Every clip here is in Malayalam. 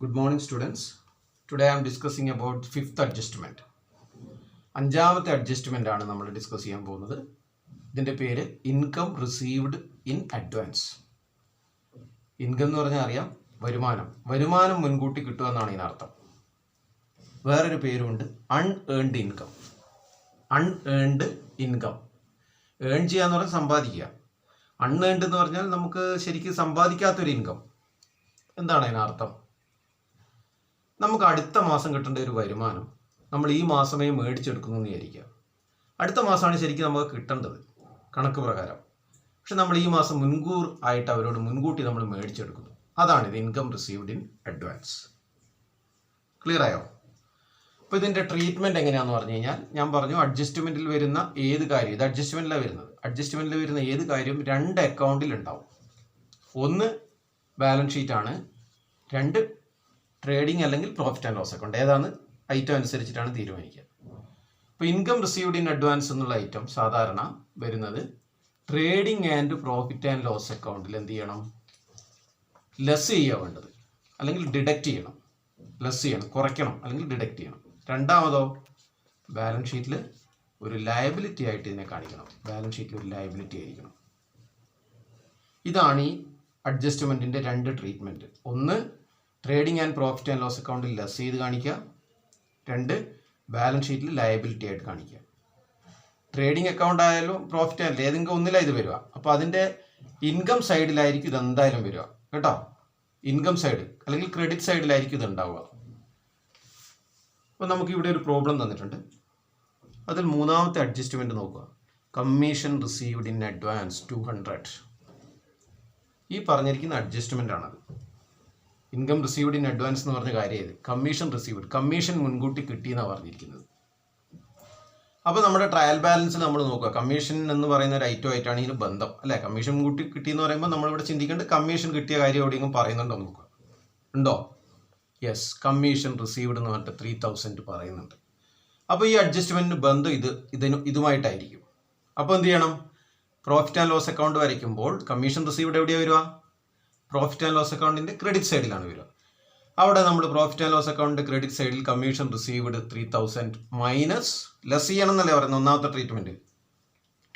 Good morning, students. Today I am discussing about fifth adjustment. അഞ്ചാമത്തെ അഡ്ജസ്റ്റ്മെന്റ് ആണ് നമ്മൾ ഡിസ്കസ് ചെയ്യാൻ പോകുന്നത്. ഇതിന്റെ പേര് income received in advance. Income എന്ന് പറഞ്ഞാൽ അറിയാം, വരുമാനം മുൻകൂട്ടി കിട്ടുക എന്നാണ് ഇതിനർത്ഥം. വേറൊരു പേരുണ്ട് unearned income. Unearned income earn ചെയ്യുക എന്ന് പറഞ്ഞാൽ സമ്പാദിക്കുക. അൺഏൺഡ് എന്ന് പറഞ്ഞാൽ നമുക്ക് ശരിക്കും സമ്പാദിക്കാത്തൊരു ഇൻകം. എന്താണ് അതിനർത്ഥം? നമുക്ക് അടുത്ത മാസം കിട്ടേണ്ട ഒരു വരുമാനം നമ്മൾ ഈ മാസമേ മേടിച്ചെടുക്കുന്നു എന്ന് വിചാരിക്കുക. അടുത്ത മാസമാണ് ശരിക്കും നമുക്ക് കിട്ടേണ്ടത് കണക്ക് പ്രകാരം. പക്ഷെ നമ്മൾ ഈ മാസം മുൻകൂർ ആയിട്ട് അവരോട് മുൻകൂട്ടി നമ്മൾ മേടിച്ചെടുക്കുന്നു. അതാണ് ഇത് income received in advance. Clear ആയോ? അപ്പോൾ ഇതിൻ്റെ ട്രീറ്റ്മെൻറ്റ് എങ്ങനെയാണെന്ന് പറഞ്ഞു കഴിഞ്ഞാൽ, ഞാൻ പറഞ്ഞു അഡ്ജസ്റ്റ്മെൻറ്റിൽ വരുന്ന ഏത് കാര്യം, ഇത് അഡ്ജസ്റ്റ്മെൻറ്റിലാണ് വരുന്നത്. അഡ്ജസ്റ്റ്മെൻറ്റിൽ വരുന്ന ഏത് കാര്യവും രണ്ട് അക്കൗണ്ടിൽ ഉണ്ടാവും. ഒന്ന് ബാലൻസ് ഷീറ്റാണ്, രണ്ട് ട്രേഡിംഗ് അല്ലെങ്കിൽ പ്രോഫിറ്റ് ആൻഡ് ലോസ് അക്കൗണ്ട്. ഏതാണ് ഐറ്റം അനുസരിച്ചിട്ടാണ് തീരുമാനിക്കുക. അപ്പോൾ ഇൻകം റിസീവ്ഡ് ഇൻ അഡ്വാൻസ് എന്നുള്ള ഐറ്റം സാധാരണ വരുന്നത് trading and profit and loss അക്കൗണ്ടിൽ എന്ത് ചെയ്യണം? ലെസ് ചെയ്യുക വേണ്ടത്, അല്ലെങ്കിൽ ഡിഡക്റ്റ് ചെയ്യണം. ലെസ് ചെയ്യണം, കുറയ്ക്കണം, അല്ലെങ്കിൽ ഡിഡക്റ്റ് ചെയ്യണം. രണ്ടാമതോ ബാലൻസ് ഷീറ്റിൽ ഒരു ലയബിലിറ്റി ആയിട്ട് ഇതിനെ കാണിക്കണം. ബാലൻസ് ഷീറ്റിൽ ഒരു ലയബിലിറ്റി ആയിരിക്കണം. ഇതാണ് ഈ അഡ്ജസ്റ്റ്മെൻറ്റിൻ്റെ രണ്ട് ട്രീറ്റ്മെൻറ്റ്. ഒന്ന് trading and profit and loss അക്കൗണ്ടിൽ ലെസ് ചെയ്ത് കാണിക്കുക. രണ്ട് ബാലൻസ് ഷീറ്റിൽ ലയബിലിറ്റി ആയിട്ട് കാണിക്കുക. ട്രേഡിംഗ് അക്കൗണ്ട് ആയാലും പ്രോഫിറ്റ് ആയാലും ഏതെങ്കിലും ഒന്നിലാണ് ഇത് വരിക. അപ്പോൾ അതിൻ്റെ ഇൻകം സൈഡിലായിരിക്കും ഇത് എന്തായാലും വരിക കേട്ടോ. ഇൻകം സൈഡ് അല്ലെങ്കിൽ ക്രെഡിറ്റ് സൈഡിലായിരിക്കും ഇത് ഉണ്ടാവുക. അപ്പോൾ നമുക്ക് ഇവിടെ ഒരു പ്രോബ്ലം തന്നിട്ടുണ്ട്. അതിൽ മൂന്നാമത്തെ അഡ്ജസ്റ്റ്മെൻറ്റ് നോക്കുക. Commission received in advance 200. ഈ പറഞ്ഞിരിക്കുന്ന അഡ്ജസ്റ്റ്മെൻ്റ് ആണത്. ഇൻകം റിസീവ്ഡ് ഇൻ അഡ്വാൻസ് എന്ന് പറഞ്ഞ കാര്യം ഇത്. കമ്മീഷൻ റിസീവ്ഡ്, കമ്മീഷൻ മുൻകൂട്ടി കിട്ടിയെന്നാണ് പറഞ്ഞിരിക്കുന്നത്. അപ്പോൾ നമ്മുടെ ട്രയൽ ബാലൻസിൽ നമ്മൾ നോക്കുക. കമ്മീഷൻ എന്ന് പറയുന്ന ഒരു ഐറ്റം ആയിട്ടാണ് ഇതിന് ബന്ധം അല്ലേ. കമ്മീഷൻ മുൻകൂട്ടി കിട്ടിയെന്ന് പറയുമ്പോൾ നമ്മളിവിടെ ചിന്തിക്കേണ്ടത് കമ്മീഷൻ കിട്ടിയ കാര്യം എവിടെയെങ്കിലും പറയുന്നുണ്ടോ നോക്കുക. ഉണ്ടോ? യെസ്, കമ്മീഷൻ റിസീവ്ഡ് എന്ന് പറഞ്ഞിട്ട് 3000 പറയുന്നുണ്ട്. അപ്പോൾ ഈ അഡ്ജസ്റ്റ്മെൻറ്റിന് ബന്ധം ഇതുമായിട്ടായിരിക്കും. അപ്പോൾ എന്ത് ചെയ്യണം? പ്രോഫിറ്റ് ആൻഡ് ലോസ് അക്കൗണ്ട് വരയ്ക്കുമ്പോൾ കമ്മീഷൻ റിസീവ്ഡ് എവിടെയാണ് വരിക? പ്രോഫിറ്റ് ആൻഡ് ലോസ് അക്കൗണ്ടിൻ്റെ ക്രെഡിറ്റ് സൈഡിലാണ് വരിക. അവിടെ നമ്മൾ പ്രോഫിറ്റ് ആൻഡ് ലോസ് അക്കൗണ്ടിൻ്റെ ക്രെഡിറ്റ് സൈഡിൽ കമ്മീഷൻ റിസീവ്ഡ് 3000 മൈനസ് ലെസ് ചെയ്യണം എന്നല്ലേ പറയുന്നത് ഒന്നാമത്തെ ട്രീറ്റ്മെൻറ്റ്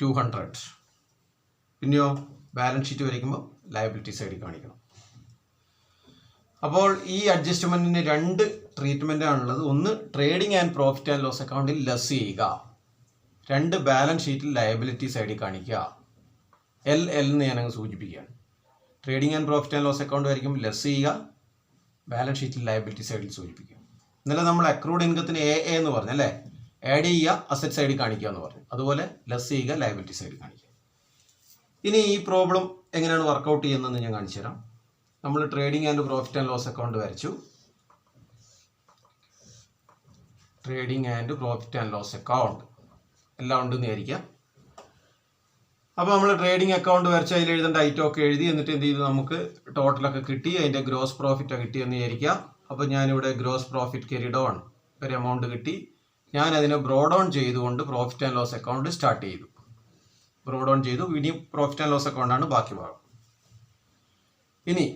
200. പിന്നെയോ ബാലൻസ് ഷീറ്റ് വരയ്ക്കുമ്പോൾ ലയബിലിറ്റി സൈഡിൽ കാണിക്കണം. അപ്പോൾ ഈ അഡ്ജസ്റ്റ്മെൻറ്റിന് രണ്ട് ട്രീറ്റ്മെൻറ്റാണുള്ളത്. ഒന്ന് trading and profit and loss അക്കൗണ്ടിൽ ലെസ് ചെയ്യുക. രണ്ട് ബാലൻസ് ഷീറ്റിൽ ലയബിലിറ്റി സൈഡിൽ കാണിക്കുക. എൽ എന്ന് ഞാനങ്ങ് സൂചിപ്പിക്കുകയാണ്. Trading and profit and loss account വരയ്ക്കും ലെസ് ചെയ്യുക, ബാലൻസ് ഷീറ്റിൽ ലയബിലിറ്റി സൈഡിൽ സൂചിപ്പിക്കുക. ഇന്നലെ നമ്മൾ അക്രൂഡ് ഇൻകത്തിന് എ എന്ന് പറഞ്ഞു അല്ലേ. ആഡ് ചെയ്യുക, അസറ്റ് സൈഡിൽ കാണിക്കുക എന്ന് പറഞ്ഞു. അതുപോലെ ലെസ് ചെയ്യുക, ലയബിലിറ്റി സൈഡിൽ കാണിക്കുക. ഇനി ഈ പ്രോബ്ലം എങ്ങനെയാണ് വർക്കൗട്ട് ചെയ്യുന്നതെന്ന് ഞാൻ കാണിച്ചു തരാം. നമ്മൾ trading and profit and loss account വരച്ചു. Trading and profit and loss account എല്ലാം ഉണ്ടെന്ന് വിചാരിക്കുക. അപ്പോൾ നമ്മൾ ട്രേഡിംഗ് അക്കൗണ്ട് വരച്ച് അതിൽ എഴുതേണ്ട ഐറ്റം ഒക്കെ എഴുതി. എന്നിട്ട് എന്ത് ചെയ്തു? നമുക്ക് ടോട്ടലൊക്കെ കിട്ടി. അതിൻ്റെ ഗ്രോസ് പ്രോഫിറ്റാണ് കിട്ടിയെന്ന് വിചാരിക്കുക. അപ്പോൾ ഞാനിവിടെ ഗ്രോസ് പ്രോഫിറ്റ് കെരിഡ് ഓൺ ഒരു എമൗണ്ട് കിട്ടി. ഞാൻ അതിനെ ബ്രോഡ് ഓൺ ചെയ്തുകൊണ്ട് profit and loss account start ചെയ്തു. ബ്രോഡ് ഓൺ ചെയ്തു. ഇനി പ്രോഫിറ്റ് ആൻഡ് ലോസ് അക്കൗണ്ടാണ് ബാക്കി ഭാഗം. ഇനി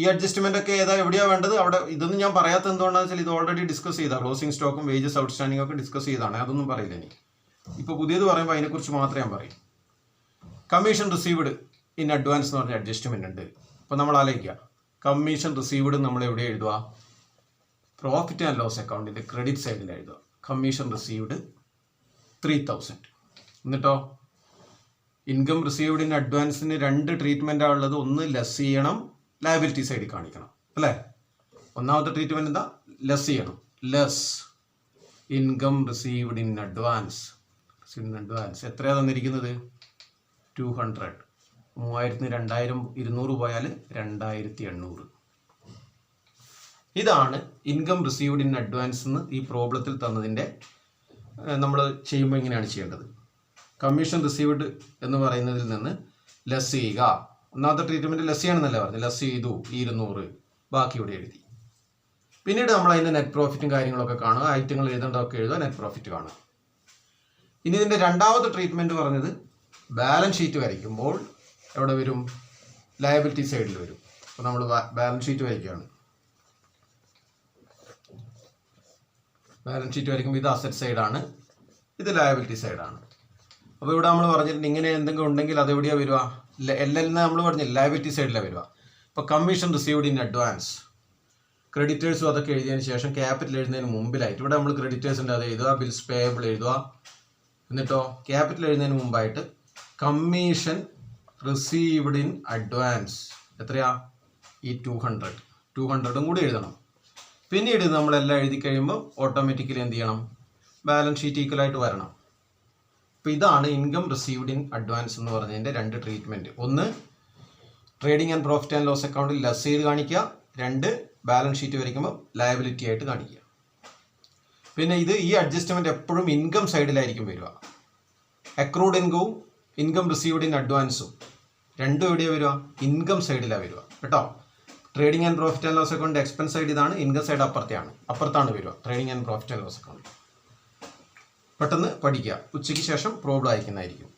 ഈ അഡ്ജസ്റ്റ്മെൻ്റ് ഒക്കെ എവിടെയാണ് വേണ്ടത്? അവിടെ ഇതൊന്നും ഞാൻ പറയാത്ത എന്തുകൊണ്ടാണെന്ന് വെച്ചാൽ ഇത് ഓൾറെഡി ഡിസ്കസ് ചെയ്താൽ ക്ലോസിംഗ് സ്റ്റോക്കും വേജസ് ഔട്ട്സ്റ്റാൻഡിംഗ് ഒക്കെ ഡിസ്കസ് ചെയ്താണ്. അതൊന്നും പറയില്ല എനിക്ക്. ഇപ്പോൾ പുതിയത് പറയുമ്പോൾ അതിനെക്കുറിച്ച് മാത്രമേ ഞാൻ പറയും. കമ്മീഷൻ റിസീവ്ഡ് ഇൻ അഡ്വാൻസ് എന്ന് പറഞ്ഞ അഡ്ജസ്റ്റ്മെൻ്റ് ഉണ്ട്. അപ്പോൾ നമ്മൾ ആലോചിക്കുക, കമ്മീഷൻ റിസീവ്ഡ് നമ്മൾ എവിടെ എഴുതുക? പ്രോഫിറ്റ് ആൻഡ് ലോസ് അക്കൗണ്ടിൻ്റെ ക്രെഡിറ്റ് സൈഡിൽ എഴുതുക. Commission received 3000. എന്നിട്ടോ ഇൻകം റിസീവ്ഡ് ഇൻ അഡ്വാൻസിന് രണ്ട് ട്രീറ്റ്മെൻറ്റാണ് ഉള്ളത്. ഒന്ന് ലെസ് ചെയ്യണം, ലയബിലിറ്റി സൈഡിൽ കാണിക്കണം അല്ലേ. ഒന്നാമത്തെ ട്രീറ്റ്മെൻറ്റ് എന്താ? ലെസ് ചെയ്യണം. Less income received in advance. എത്രയാണ് തന്നിരിക്കുന്നത്? 200. 3000 2000 200 പോയാൽ 2800. ഇതാണ് ഇൻകം റിസീവ്ഡ് ഇൻ അഡ്വാൻസ് എന്ന് ഈ പ്രോബ്ലത്തിൽ തന്നതിൻ്റെ നമ്മൾ ചെയ്യുമ്പോൾ ഇങ്ങനെയാണ് ചെയ്യേണ്ടത്. കമ്മീഷൻ റിസീവ്ഡ് എന്ന് പറയുന്നതിൽ നിന്ന് ലെസ് ചെയ്യുക. ഒന്നാമത്തെ ട്രീറ്റ്മെൻറ്റ് ലെസ് ചെയ്യണമെന്നല്ലേ പറഞ്ഞു. ലെസ് ചെയ്തു 200, ബാക്കി ഇവിടെ എഴുതി. പിന്നീട് നമ്മൾ അതിൻ്റെ നെറ്റ് പ്രോഫിറ്റും കാര്യങ്ങളൊക്കെ കാണുക. ഐറ്റങ്ങൾ എഴുതേണ്ടതൊക്കെ എഴുതുക, നെറ്റ് പ്രോഫിറ്റ് കാണുക. ഇനി ഇതിൻ്റെ രണ്ടാമത്തെ ട്രീറ്റ്മെൻറ്റ് പറഞ്ഞത് ബാലൻസ് ഷീറ്റ് വരയ്ക്കുമ്പോൾ എവിടെ വരും? ലയബിലിറ്റി സൈഡിൽ വരും. അപ്പോൾ നമ്മൾ ബാലൻസ് ഷീറ്റ് വരയ്ക്കുകയാണ്. ബാലൻസ് ഷീറ്റ് വരയ്ക്കുമ്പോൾ ഇത് അസറ്റ് സൈഡാണ്, ഇത് ലയബിലിറ്റി സൈഡാണ്. അപ്പോൾ ഇവിടെ നമ്മൾ പറഞ്ഞിട്ടുണ്ട് ഇങ്ങനെ എന്തെങ്കിലും ഉണ്ടെങ്കിൽ അത് എവിടെയാണ് വരിക? എല്ലെന്ന് നമ്മൾ പറഞ്ഞില്ല, ലയബിലിറ്റി സൈഡിലാണ് വരിക. ഇപ്പോൾ കമ്മീഷൻ റിസീവ്ഡ് ഇൻ അഡ്വാൻസ്, ക്രെഡിറ്റേഴ്സും അതൊക്കെ എഴുതിയതിന് ശേഷം ക്യാപിറ്റൽ എഴുതുന്നതിന് മുമ്പിലായിട്ട് ഇവിടെ നമ്മൾ ക്രെഡിറ്റേഴ്സിൻ്റെ അത് എഴുതുക, ബിൽസ് പേയബിൾ എഴുതുക. എന്നിട്ടോ ക്യാപിറ്റൽ എഴുതുന്നതിന് മുമ്പായിട്ട് കമ്മീഷൻ റിസീവ്ഡ് ഇൻ അഡ്വാൻസ് എത്രയാ? ഈ 200 കൂടി എഴുതണം. പിന്നീട് നമ്മളെല്ലാം എഴുതി കഴിയുമ്പോൾ ഓട്ടോമാറ്റിക്കലി എന്ത് ചെയ്യണം? ബാലൻസ് ഷീറ്റ് ഈക്വലായിട്ട് വരണം. അപ്പോൾ ഇതാണ് ഇൻകം റിസീവ്ഡ് ഇൻ അഡ്വാൻസ് എന്ന് പറഞ്ഞതിൻ്റെ 2 ട്രീറ്റ്മെൻറ്റ്. ഒന്ന്, trading and profit and loss അക്കൗണ്ടിൽ ലെസ് ചെയ്ത് കാണിക്കുക. 2, ബാലൻസ് ഷീറ്റ് വരയ്ക്കുമ്പോൾ ലയബിലിറ്റി ആയിട്ട് കാണിക്കുക. പിന്നെ ഈ അഡ്ജസ്റ്റ്മെൻറ്റ് എപ്പോഴും ഇൻകം സൈഡിലായിരിക്കും വരിക. അക്രൂഡ് ഇൻകവും ഇൻകം റിസീവ്ഡ് ഇൻ അഡ്വാൻസും രണ്ടും എവിടെയാണ് വരിക? ഇൻകം സൈഡിലാണ് വരിക കേട്ടോ. Trading and profit and loss account expense side ഇതാണ്, ഇൻകം സൈഡ് അപ്പുറത്താണ് വരിക trading and profit and loss account. പെട്ടെന്ന് പഠിക്കുക. ഉച്ചയ്ക്ക് ശേഷം പ്രോബ്ലം അയക്കുന്നതായിരിക്കും.